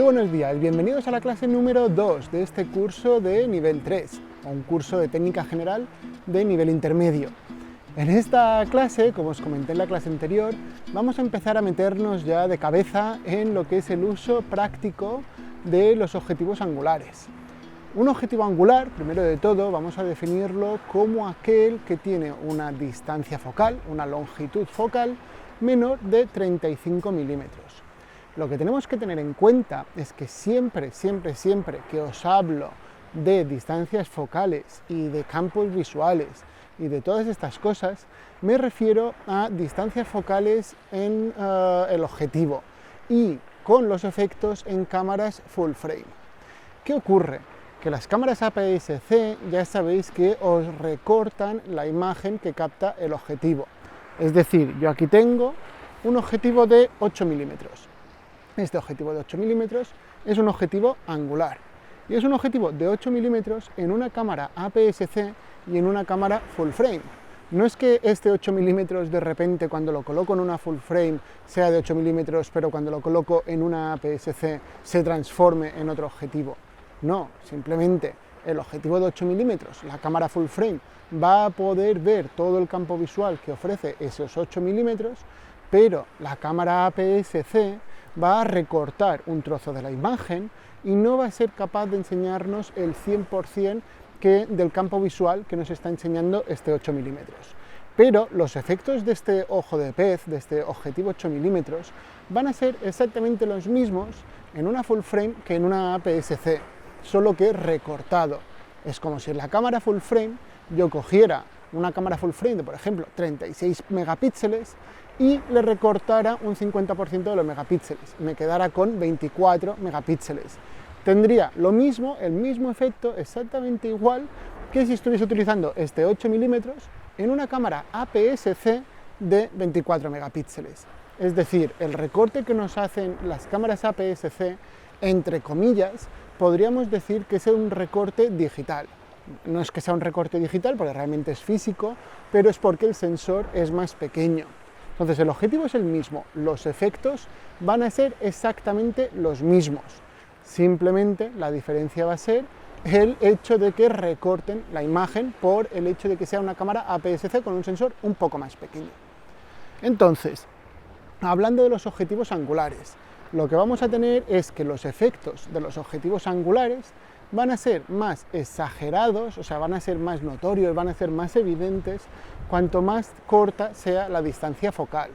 buenos días, bienvenidos a la clase número 2 de este curso de nivel 3, o un curso de técnica general de nivel intermedio. En esta clase, como os comenté en la clase anterior, vamos a empezar a meternos ya de cabeza en lo que es el uso práctico de los objetivos angulares. Un objetivo angular, primero de todo, vamos a definirlo como aquel que tiene una distancia focal, una longitud focal, menor de 35 milímetros. Lo que tenemos que tener en cuenta es que siempre que os hablo de distancias focales y de campos visuales y de todas estas cosas, me refiero a distancias focales en el objetivo y con los efectos en cámaras full frame. ¿Qué ocurre? Que las cámaras APS-C ya sabéis que os recortan la imagen que capta el objetivo. Es decir, yo aquí tengo un objetivo de 8 milímetros. Este objetivo de 8 milímetros es un objetivo angular. Y es un objetivo de 8 milímetros en una cámara APS-C y en una cámara full frame. No es que este 8 milímetros de repente cuando lo coloco en una full frame sea de 8 milímetros, pero cuando lo coloco en una APS-C se transforme en otro objetivo. No, simplemente el objetivo de 8 milímetros, la cámara full frame, va a poder ver todo el campo visual que ofrece esos 8 milímetros, pero la cámara APS-C va a recortar un trozo de la imagen y no va a ser capaz de enseñarnos el 100% del campo visual que nos está enseñando este 8 milímetros. Pero los efectos de este ojo de pez, de este objetivo 8 milímetros, van a ser exactamente los mismos en una full frame que en una APS-C, solo que recortado. Es como si en la cámara full frame yo cogiera una cámara full frame de, por ejemplo, 36 megapíxeles y le recortara un 50% de los megapíxeles, me quedara con 24 megapíxeles. Tendría lo mismo, el mismo efecto, exactamente igual que si estuviese utilizando este 8 milímetros en una cámara APS-C de 24 megapíxeles. Es decir, el recorte que nos hacen las cámaras APS-C, entre comillas, podríamos decir que es un recorte digital. No es que sea un recorte digital, porque realmente es físico, pero es porque el sensor es más pequeño. Entonces el objetivo es el mismo, los efectos van a ser exactamente los mismos. Simplemente la diferencia va a ser el hecho de que recorten la imagen por el hecho de que sea una cámara APS-C con un sensor un poco más pequeño. Entonces, hablando de los objetivos angulares, lo que vamos a tener es que los efectos de los objetivos angulares van a ser más exagerados, o sea, van a ser más notorios, van a ser más evidentes, cuanto más corta sea la distancia focal.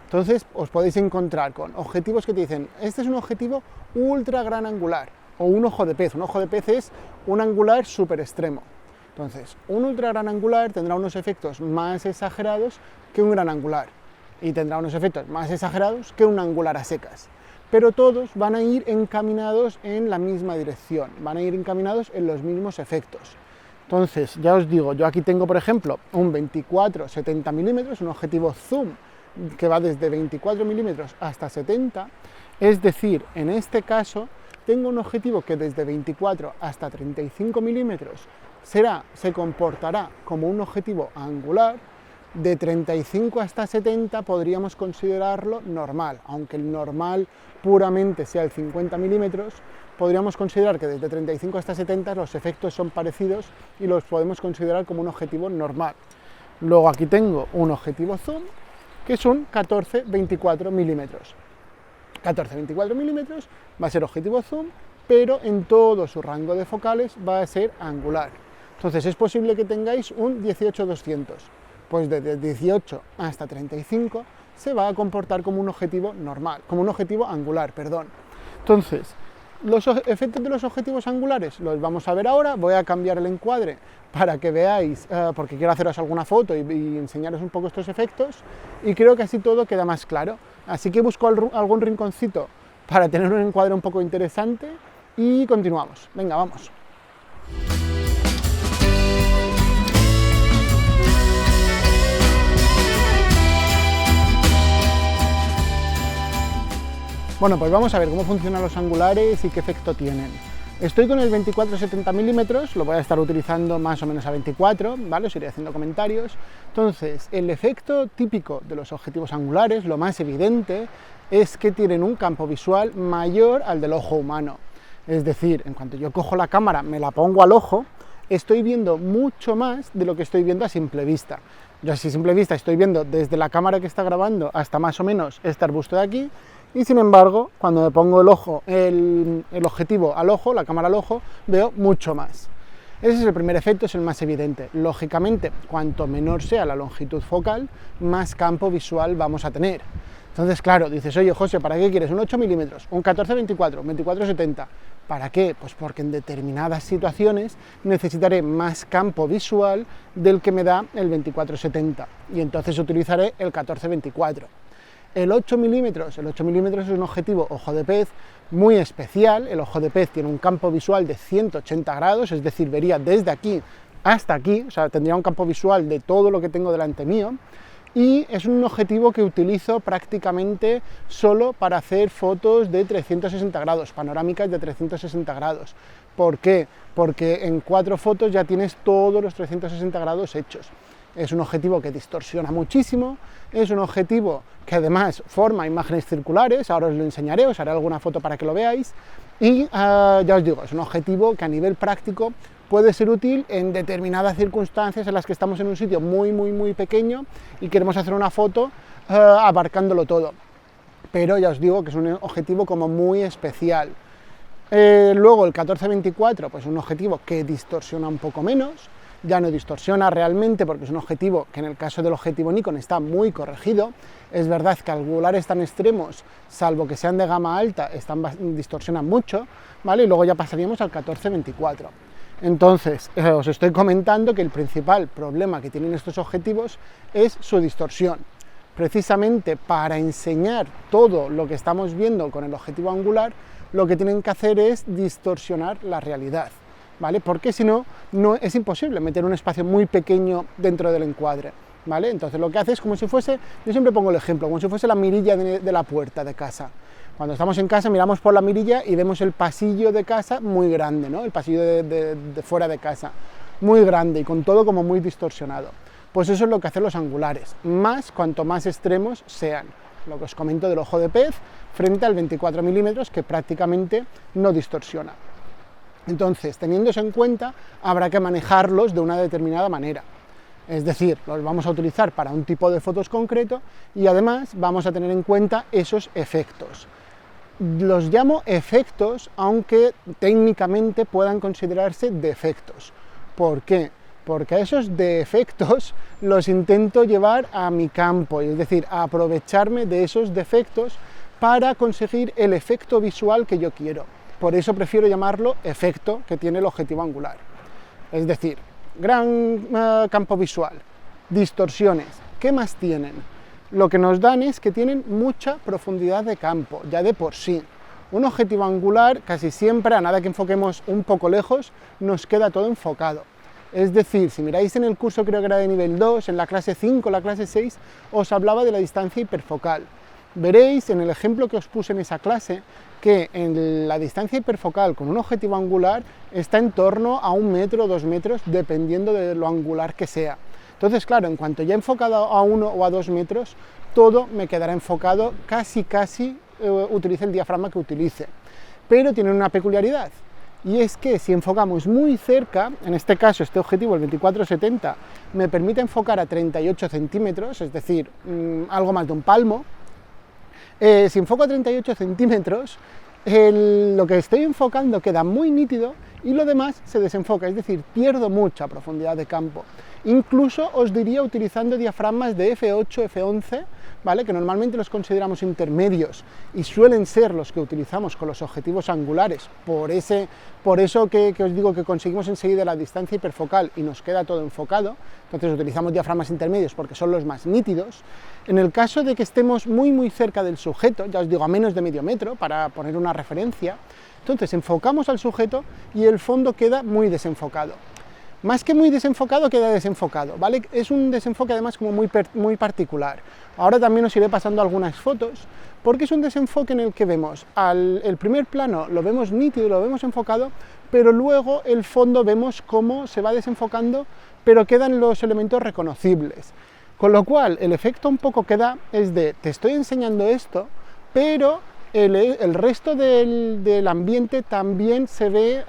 Entonces, os podéis encontrar con objetivos que te dicen, este es un objetivo ultra gran angular, o un ojo de pez. Un ojo de pez es un angular súper extremo. Entonces, un ultra gran angular tendrá unos efectos más exagerados que un gran angular, y tendrá unos efectos más exagerados que un angular a secas. Pero todos van a ir encaminados en la misma dirección, van a ir encaminados en los mismos efectos. Entonces, ya os digo, yo aquí tengo, por ejemplo, un 24-70 milímetros, un objetivo zoom que va desde 24 milímetros hasta 70, es decir, en este caso, tengo un objetivo que desde 24 hasta 35 milímetros se comportará como un objetivo angular. De 35 hasta 70 podríamos considerarlo normal, aunque el normal puramente sea el 50 milímetros, podríamos considerar que desde 35 hasta 70 los efectos son parecidos y los podemos considerar como un objetivo normal. Luego aquí tengo un objetivo zoom, que es un 14-24 milímetros. 14-24 milímetros va a ser objetivo zoom, pero en todo su rango de focales va a ser angular. Entonces es posible que tengáis un 18-200. Pues desde 18 hasta 35 se va a comportar como un objetivo normal, como un objetivo angular, perdón. Entonces, los efectos de los objetivos angulares los vamos a ver ahora. Voy a cambiar el encuadre para que veáis, porque quiero haceros alguna foto y enseñaros un poco estos efectos, y creo que así todo queda más claro. Así que busco algún rinconcito para tener un encuadre un poco interesante y continuamos. Venga, vamos. Bueno, pues vamos a ver cómo funcionan los angulares y qué efecto tienen. Estoy con el 24-70 mm, lo voy a estar utilizando más o menos a 24, ¿vale? Os iré haciendo comentarios. Entonces, el efecto típico de los objetivos angulares, lo más evidente, es que tienen un campo visual mayor al del ojo humano. Es decir, en cuanto yo cojo la cámara, me la pongo al ojo, estoy viendo mucho más de lo que estoy viendo a simple vista. Yo a simple vista estoy viendo desde la cámara que está grabando hasta más o menos este arbusto de aquí, y sin embargo, cuando me pongo el objetivo al ojo, la cámara al ojo, veo mucho más. Ese es el primer efecto, es el más evidente. Lógicamente, cuanto menor sea la longitud focal, más campo visual vamos a tener. Entonces, claro, dices, oye, José, ¿para qué quieres un 8 milímetros, un 14-24, un 24-70? ¿Para qué? Pues porque en determinadas situaciones necesitaré más campo visual del que me da el 24-70, y entonces utilizaré el 14-24. El 8 milímetros es un objetivo ojo de pez muy especial. El ojo de pez tiene un campo visual de 180 grados, es decir, vería desde aquí hasta aquí, o sea, tendría un campo visual de todo lo que tengo delante mío, y es un objetivo que utilizo prácticamente solo para hacer fotos de 360 grados, panorámicas de 360 grados. ¿Por qué? Porque en 4 fotos ya tienes todos los 360 grados hechos. Es un objetivo que distorsiona muchísimo, es un objetivo que además forma imágenes circulares, ahora os lo enseñaré, os haré alguna foto para que lo veáis, y ya os digo, es un objetivo que a nivel práctico puede ser útil en determinadas circunstancias en las que estamos en un sitio muy pequeño y queremos hacer una foto abarcándolo todo. Pero ya os digo que es un objetivo como muy especial. Luego el 14-24, pues un objetivo que distorsiona un poco menos, ya no distorsiona realmente porque es un objetivo que en el caso del objetivo Nikon está muy corregido. Es verdad que angulares tan extremos, salvo que sean de gama alta, distorsionan mucho, ¿vale? Y luego ya pasaríamos al 14-24. Entonces, os estoy comentando que el principal problema que tienen estos objetivos es su distorsión. Precisamente para enseñar todo lo que estamos viendo con el objetivo angular, lo que tienen que hacer es distorsionar la realidad, ¿vale? Porque si no, es imposible meter un espacio muy pequeño dentro del encuadre, ¿vale? Entonces lo que hace es como si fuese, yo siempre pongo el ejemplo, como si fuese la mirilla de la puerta de casa. Cuando estamos en casa miramos por la mirilla y vemos el pasillo de casa muy grande, ¿no? El pasillo de fuera de casa, muy grande y con todo como muy distorsionado. Pues eso es lo que hacen los angulares, cuanto más extremos sean. Lo que os comento del ojo de pez frente al 24 milímetros que prácticamente no distorsiona. Entonces, teniendo eso en cuenta, habrá que manejarlos de una determinada manera. Es decir, los vamos a utilizar para un tipo de fotos concreto y además vamos a tener en cuenta esos efectos. Los llamo efectos, aunque técnicamente puedan considerarse defectos. ¿Por qué? Porque a esos defectos los intento llevar a mi campo, es decir, a aprovecharme de esos defectos para conseguir el efecto visual que yo quiero. Por eso prefiero llamarlo efecto que tiene el objetivo angular. Es decir, gran campo visual, distorsiones, ¿qué más tienen? Lo que nos dan es que tienen mucha profundidad de campo, ya de por sí. Un objetivo angular casi siempre, a nada que enfoquemos un poco lejos, nos queda todo enfocado. Es decir, si miráis en el curso, creo que era de nivel 2, en la clase 5, la clase 6, os hablaba de la distancia hiperfocal. Veréis en el ejemplo que os puse en esa clase que en la distancia hiperfocal con un objetivo angular está en torno a 1 metro o 2 metros, dependiendo de lo angular que sea. Entonces, claro, en cuanto ya he enfocado a 1 o a 2 metros, todo me quedará enfocado casi, utilice el diafragma que utilice. Pero tiene una peculiaridad, y es que si enfocamos muy cerca, en este caso este objetivo, el 24-70, me permite enfocar a 38 centímetros, es decir, algo más de un palmo. Si enfoco a 38 centímetros, lo que estoy enfocando queda muy nítido y lo demás se desenfoca, es decir, pierdo mucha profundidad de campo. Incluso os diría utilizando diafragmas de f8, f11, ¿vale? Que normalmente los consideramos intermedios y suelen ser los que utilizamos con los objetivos angulares, por eso que os digo que conseguimos enseguida la distancia hiperfocal y nos queda todo enfocado. Entonces utilizamos diafragmas intermedios porque son los más nítidos. En el caso de que estemos muy cerca del sujeto, ya os digo a menos de medio metro para poner una referencia, entonces enfocamos al sujeto y el fondo queda muy desenfocado. Más que muy desenfocado, queda desenfocado, ¿vale? Es un desenfoque además como muy particular. Ahora también os iré pasando algunas fotos, porque es un desenfoque en el que vemos el primer plano, lo vemos nítido, lo vemos enfocado, pero luego el fondo vemos cómo se va desenfocando, pero quedan los elementos reconocibles. Con lo cual, el efecto un poco que da es de, te estoy enseñando esto, pero el resto del ambiente también se ve,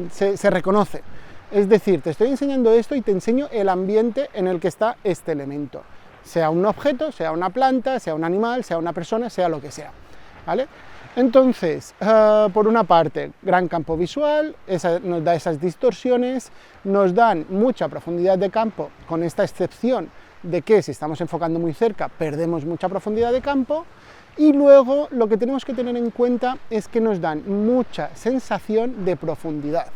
se reconoce. Es decir, te estoy enseñando esto y te enseño el ambiente en el que está este elemento. Sea un objeto, sea una planta, sea un animal, sea una persona, sea lo que sea, ¿vale? Entonces, por una parte, gran campo visual, nos da esas distorsiones, nos dan mucha profundidad de campo, con esta excepción de que si estamos enfocando muy cerca, perdemos mucha profundidad de campo, y luego lo que tenemos que tener en cuenta es que nos dan mucha sensación de profundidad.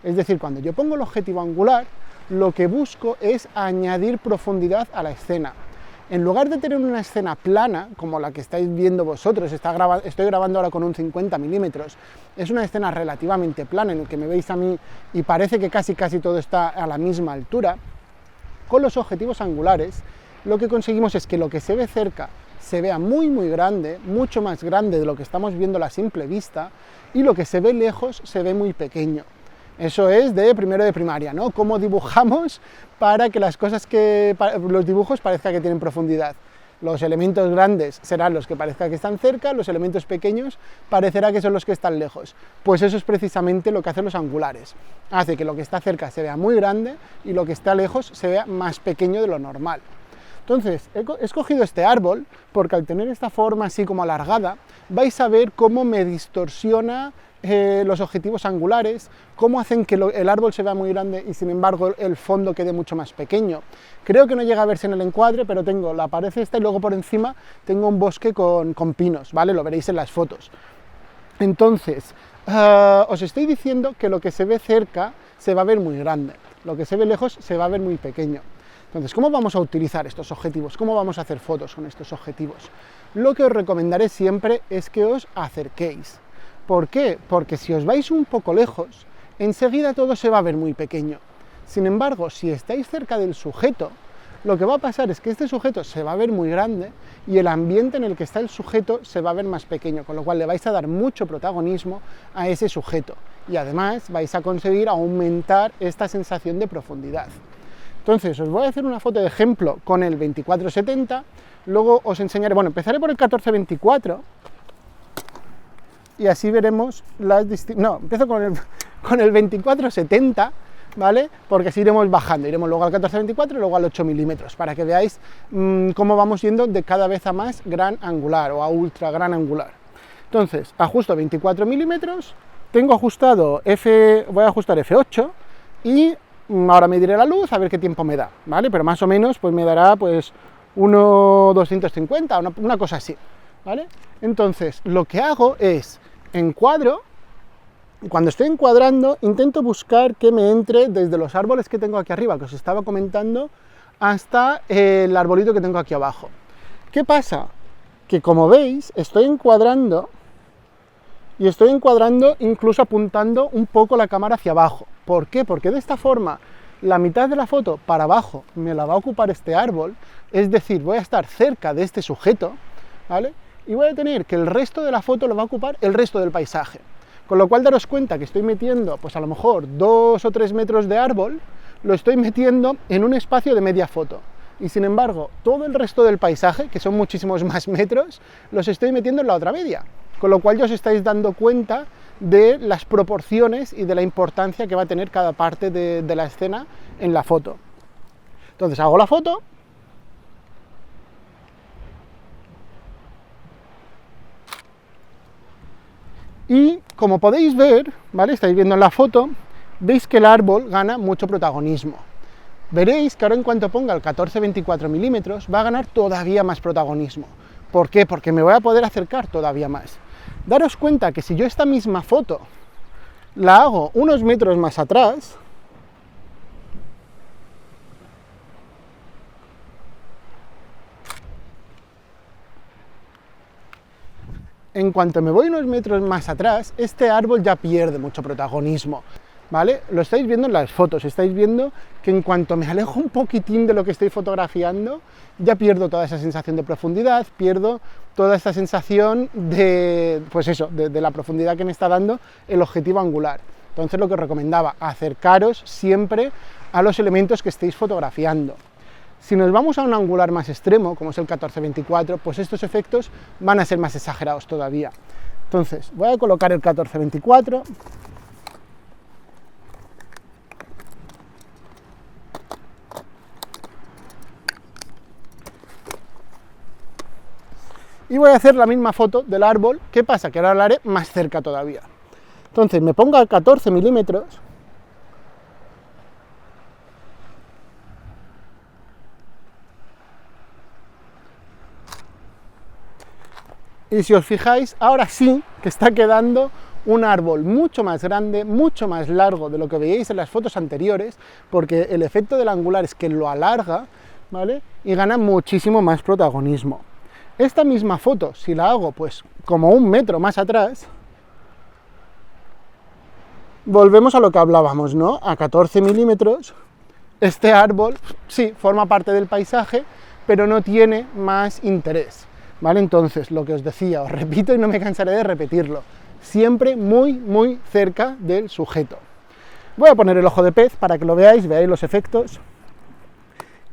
Es decir, cuando yo pongo el objetivo angular, lo que busco es añadir profundidad a la escena. En lugar de tener una escena plana, como la que estáis viendo vosotros, estoy grabando ahora con un 50 milímetros, es una escena relativamente plana en la que me veis a mí y parece que casi todo está a la misma altura. Con los objetivos angulares, lo que conseguimos es que lo que se ve cerca se vea muy grande, mucho más grande de lo que estamos viendo a la simple vista, y lo que se ve lejos se ve muy pequeño. Eso es de primero de primaria, ¿no? Cómo dibujamos para que los dibujos parezca que tienen profundidad. Los elementos grandes serán los que parezca que están cerca, los elementos pequeños parecerá que son los que están lejos. Pues eso es precisamente lo que hacen los angulares. Hace que lo que está cerca se vea muy grande y lo que está lejos se vea más pequeño de lo normal. Entonces, he escogido este árbol porque al tener esta forma así como alargada, vais a ver cómo me distorsiona los objetivos angulares, cómo hacen que el árbol se vea muy grande y sin embargo el fondo quede mucho más pequeño. Creo que no llega a verse en el encuadre, pero tengo la pared esta y luego por encima tengo un bosque con pinos, ¿vale? Lo veréis en las fotos. Entonces, os estoy diciendo que lo que se ve cerca se va a ver muy grande, lo que se ve lejos se va a ver muy pequeño. Entonces, ¿cómo vamos a utilizar estos objetivos? ¿Cómo vamos a hacer fotos con estos objetivos? Lo que os recomendaré siempre es que os acerquéis. ¿Por qué? Porque si os vais un poco lejos, enseguida todo se va a ver muy pequeño. Sin embargo, si estáis cerca del sujeto, lo que va a pasar es que este sujeto se va a ver muy grande y el ambiente en el que está el sujeto se va a ver más pequeño, con lo cual le vais a dar mucho protagonismo a ese sujeto y además vais a conseguir aumentar esta sensación de profundidad. Entonces, os voy a hacer una foto de ejemplo con el 24-70, luego os enseñaré, empezaré por el 14-24, y así veremos las distintas... No, empiezo con el 24-70, ¿vale? Porque así iremos bajando, iremos luego al 14-24 y luego al 8 milímetros, para que veáis cómo vamos yendo de cada vez a más gran angular o a ultra gran angular. Entonces, ajusto 24 milímetros, tengo ajustado voy a ajustar F8 y ahora mediré la luz a ver qué tiempo me da, ¿vale? Pero más o menos pues me dará pues 1:250, una cosa así, ¿vale? Entonces, lo que hago es encuadro, y cuando estoy encuadrando intento buscar que me entre desde los árboles que tengo aquí arriba, que os estaba comentando, hasta el arbolito que tengo aquí abajo. ¿Qué pasa? Que como veis, estoy encuadrando, y estoy encuadrando incluso apuntando un poco la cámara hacia abajo. ¿Por qué? Porque de esta forma, la mitad de la foto para abajo me la va a ocupar este árbol, es decir, voy a estar cerca de este sujeto, ¿vale? Y voy a tener que el resto de la foto lo va a ocupar el resto del paisaje. Con lo cual daros cuenta que estoy metiendo, pues a lo mejor 2 o 3 metros de árbol, lo estoy metiendo en un espacio de media foto. Y sin embargo, todo el resto del paisaje, que son muchísimos más metros, los estoy metiendo en la otra media. Con lo cual ya os estáis dando cuenta de las proporciones y de la importancia que va a tener cada parte de la escena en la foto. Entonces hago la foto, y como podéis ver, ¿vale? Estáis viendo en la foto, veis que el árbol gana mucho protagonismo. Veréis que ahora en cuanto ponga el 14-24 milímetros va a ganar todavía más protagonismo. ¿Por qué? Porque me voy a poder acercar todavía más. Daros cuenta que si yo esta misma foto la hago unos metros más atrás, en cuanto me voy unos metros más atrás, este árbol ya pierde mucho protagonismo. ¿vale? Lo estáis viendo en las fotos, estáis viendo que en cuanto me alejo un poquitín de lo que estoy fotografiando, ya pierdo toda esa sensación de profundidad, pierdo toda esta sensación de, pues eso, de la profundidad que me está dando el objetivo angular. Entonces lo que os recomendaba, acercaros siempre a los elementos que estéis fotografiando. Si nos vamos a un angular más extremo, como es el 14-24, pues estos efectos van a ser más exagerados todavía. Entonces, voy a colocar el 14-24. Y voy a hacer la misma foto del árbol. ¿Qué pasa? Que ahora la haré más cerca todavía. Entonces me pongo a 14 milímetros. Y si os fijáis, ahora sí que está quedando un árbol mucho más grande, mucho más largo de lo que veíais en las fotos anteriores, porque el efecto del angular es que lo alarga, ¿vale? Y gana muchísimo más protagonismo. Esta misma foto, si la hago pues como 1 metro más atrás, volvemos a lo que hablábamos, ¿no? A 14 milímetros, este árbol sí forma parte del paisaje, pero no tiene más interés, ¿vale? Entonces, lo que os decía, os repito y no me cansaré de repetirlo, siempre muy, muy cerca del sujeto. Voy a poner el ojo de pez para que lo veáis los efectos,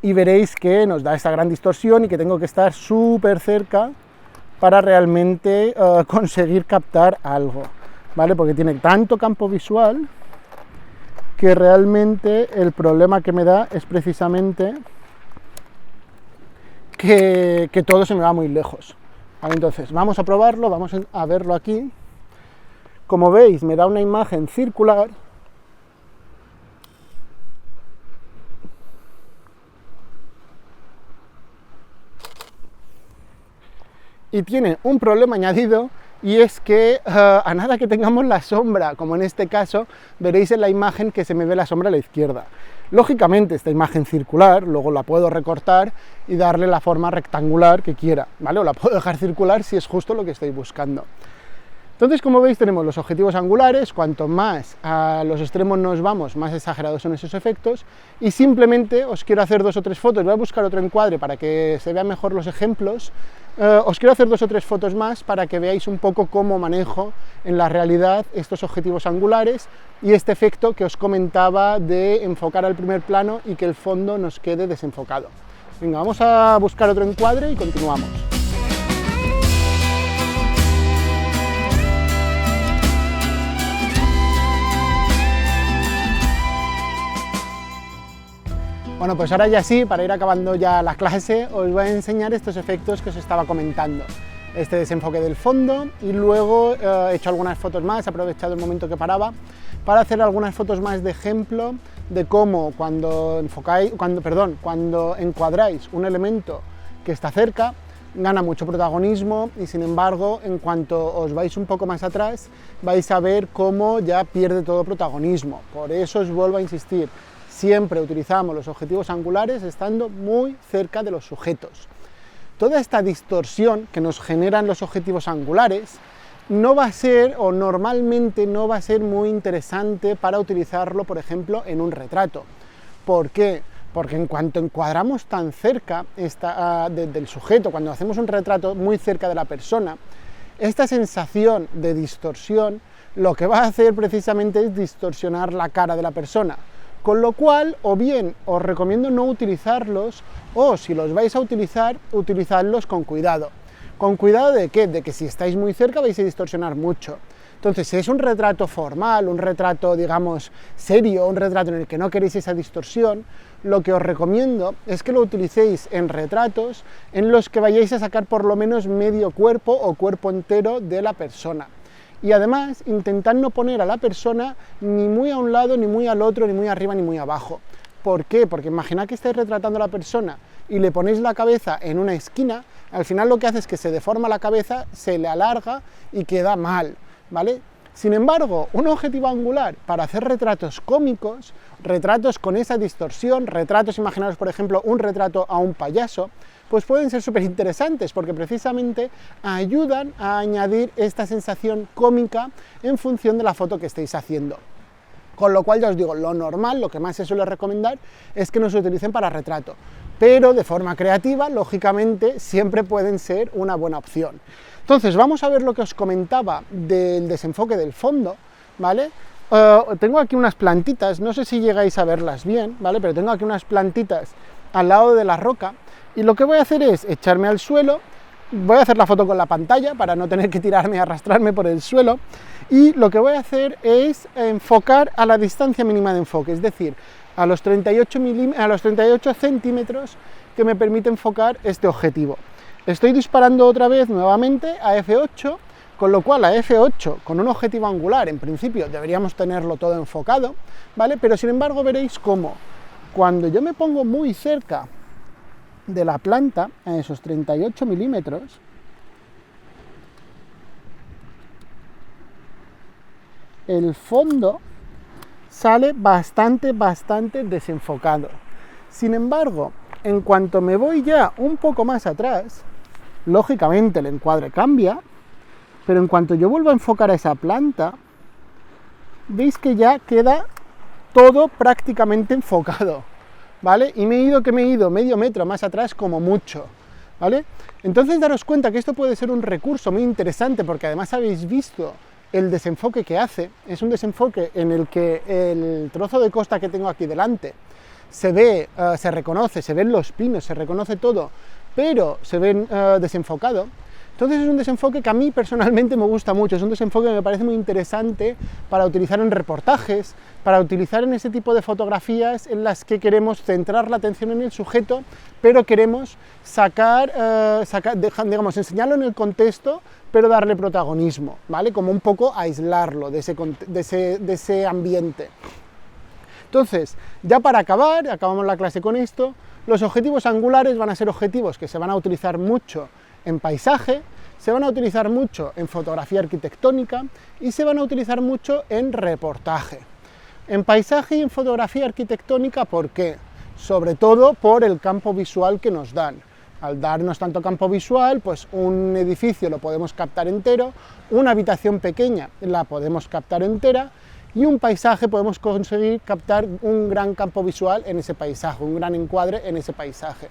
y veréis que nos da esta gran distorsión y que tengo que estar súper cerca para realmente conseguir captar algo, ¿vale? Porque tiene tanto campo visual que realmente el problema que me da es precisamente que todo se me va muy lejos, ¿vale? Entonces, vamos a probarlo, vamos a verlo aquí. Como veis, me da una imagen circular. Y tiene un problema añadido, y es que a nada que tengamos la sombra, como en este caso, veréis en la imagen que se me ve la sombra a la izquierda. Lógicamente, esta imagen circular, luego la puedo recortar y darle la forma rectangular que quiera, ¿vale? O la puedo dejar circular si es justo lo que estoy buscando. Entonces, como veis, tenemos los objetivos angulares. Cuanto más a los extremos nos vamos, más exagerados son esos efectos, y simplemente os quiero hacer 2 o 3 fotos. Voy a buscar otro encuadre para que se vean mejor los ejemplos. Os quiero hacer 2 o 3 fotos más para que veáis un poco cómo manejo en la realidad estos objetivos angulares y este efecto que os comentaba de enfocar al primer plano y que el fondo nos quede desenfocado. Venga, vamos a buscar otro encuadre y continuamos. Bueno, pues ahora ya sí, para ir acabando ya la clase, os voy a enseñar estos efectos que os estaba comentando. Este desenfoque del fondo, y luego he hecho algunas fotos más, he aprovechado el momento que paraba para hacer algunas fotos más de ejemplo de cómo cuando encuadráis un elemento que está cerca, gana mucho protagonismo, y sin embargo, en cuanto os vais un poco más atrás, vais a ver cómo ya pierde todo protagonismo. Por eso os vuelvo a insistir, siempre utilizamos los objetivos angulares estando muy cerca de los sujetos. Toda esta distorsión que nos generan los objetivos angulares no va a ser, o normalmente no va a ser muy interesante para utilizarlo, por ejemplo, en un retrato. ¿Por qué? Porque en cuanto encuadramos tan cerca del sujeto, cuando hacemos un retrato muy cerca de la persona, esta sensación de distorsión lo que va a hacer precisamente es distorsionar la cara de la persona. Con lo cual, o bien os recomiendo no utilizarlos, o si los vais a utilizar, utilizadlos con cuidado. ¿Con cuidado de qué? De que si estáis muy cerca vais a distorsionar mucho. Entonces, si es un retrato formal, un retrato, digamos, serio, un retrato en el que no queréis esa distorsión, lo que os recomiendo es que lo utilicéis en retratos en los que vayáis a sacar por lo menos medio cuerpo o cuerpo entero de la persona. Y además, intentad no poner a la persona ni muy a un lado, ni muy al otro, ni muy arriba, ni muy abajo. ¿Por qué? Porque imaginad que estáis retratando a la persona y le ponéis la cabeza en una esquina, al final lo que hace es que se deforma la cabeza, se le alarga y queda mal, ¿vale? Sin embargo, un objetivo angular para hacer retratos cómicos, retratos con esa distorsión, retratos, imaginaros por ejemplo un retrato a un payaso, pues pueden ser súper interesantes porque precisamente ayudan a añadir esta sensación cómica en función de la foto que estéis haciendo. Con lo cual ya os digo, lo normal, lo que más se suele recomendar es que no se utilicen para retrato, pero de forma creativa, lógicamente, siempre pueden ser una buena opción. Entonces, vamos a ver lo que os comentaba del desenfoque del fondo, ¿vale? Tengo aquí unas plantitas, no sé si llegáis a verlas bien, ¿vale? Pero tengo aquí unas plantitas al lado de la roca, y lo que voy a hacer es echarme al suelo. Voy a hacer la foto con la pantalla para no tener que tirarme y arrastrarme por el suelo, y lo que voy a hacer es enfocar a la distancia mínima de enfoque, es decir, a los 38 centímetros que me permite enfocar este objetivo. Estoy disparando otra vez nuevamente a f8, con lo cual a f8 con un objetivo angular en principio deberíamos tenerlo todo enfocado, ¿vale? Pero sin embargo veréis cómo cuando yo me pongo muy cerca de la planta, a esos 38 milímetros, el fondo sale bastante desenfocado. Sin embargo, en cuanto me voy ya un poco más atrás, lógicamente el encuadre cambia, pero en cuanto yo vuelvo a enfocar a esa planta, veis que ya queda todo prácticamente enfocado, ¿vale? Y me he ido medio metro más atrás como mucho, ¿vale? Entonces daros cuenta que esto puede ser un recurso muy interesante, porque además habéis visto el desenfoque que hace. Es un desenfoque en el que el trozo de costa que tengo aquí delante se ve, se reconoce, se ven los pinos, se reconoce todo, pero se ven desenfocado. Entonces es un desenfoque que a mí personalmente me gusta mucho, es un desenfoque que me parece muy interesante para utilizar en reportajes, para utilizar en ese tipo de fotografías en las que queremos centrar la atención en el sujeto, pero queremos digamos, enseñarlo en el contexto, pero darle protagonismo, ¿vale? Como un poco aislarlo de ese ambiente. Entonces, ya para acabar, acabamos la clase con esto, los objetivos angulares van a ser objetivos que se van a utilizar mucho en paisaje, se van a utilizar mucho en fotografía arquitectónica y se van a utilizar mucho en reportaje. En paisaje y en fotografía arquitectónica, ¿por qué? Sobre todo por el campo visual que nos dan. Al darnos tanto campo visual, pues un edificio lo podemos captar entero, una habitación pequeña la podemos captar entera, y un paisaje podemos conseguir captar un gran campo visual en ese paisaje, un gran encuadre en ese paisaje.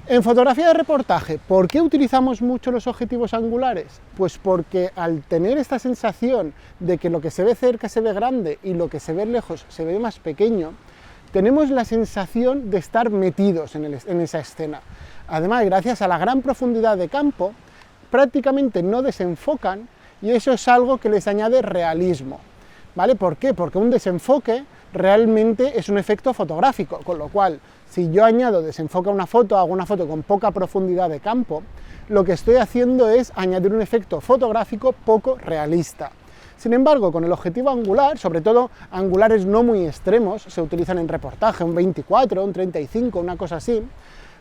En fotografía de reportaje, ¿por qué utilizamos mucho los objetivos angulares? Pues porque al tener esta sensación de que lo que se ve cerca se ve grande y lo que se ve lejos se ve más pequeño, tenemos la sensación de estar metidos en esa escena. Además, gracias a la gran profundidad de campo, prácticamente no desenfocan, y eso es algo que les añade realismo, ¿vale? ¿Por qué? Porque un desenfoque realmente es un efecto fotográfico, con lo cual, si yo añado desenfoque a una foto, hago una foto con poca profundidad de campo, lo que estoy haciendo es añadir un efecto fotográfico poco realista. Sin embargo, con el objetivo angular, sobre todo angulares no muy extremos, se utilizan en reportaje, un 24, un 35, una cosa así,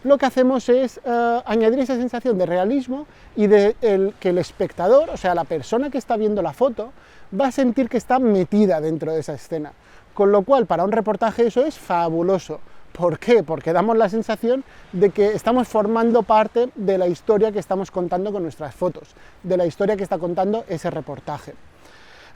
lo que hacemos es añadir esa sensación de realismo y de que el espectador, o sea, la persona que está viendo la foto, va a sentir que está metida dentro de esa escena. Con lo cual, para un reportaje eso es fabuloso. ¿Por qué? Porque damos la sensación de que estamos formando parte de la historia que estamos contando con nuestras fotos, de la historia que está contando ese reportaje.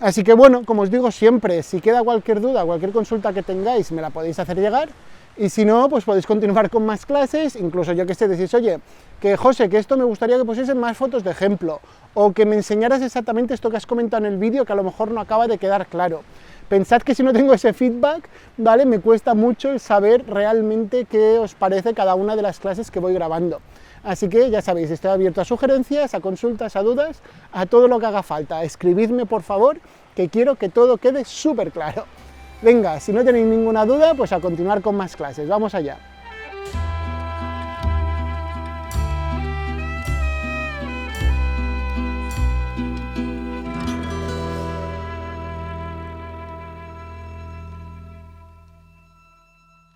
Así que bueno, como os digo siempre, si queda cualquier duda, cualquier consulta que tengáis, me la podéis hacer llegar, y si no, pues podéis continuar con más clases, incluso yo que sé, decís, oye, que José, que esto me gustaría que pusiesen más fotos de ejemplo, o que me enseñaras exactamente esto que has comentado en el vídeo, que a lo mejor no acaba de quedar claro. Pensad que si no tengo ese feedback, ¿vale? Me cuesta mucho el saber realmente qué os parece cada una de las clases que voy grabando. Así que ya sabéis, estoy abierto a sugerencias, a consultas, a dudas, a todo lo que haga falta. Escribidme, por favor, que quiero que todo quede súper claro. Venga, si no tenéis ninguna duda, pues a continuar con más clases. Vamos allá.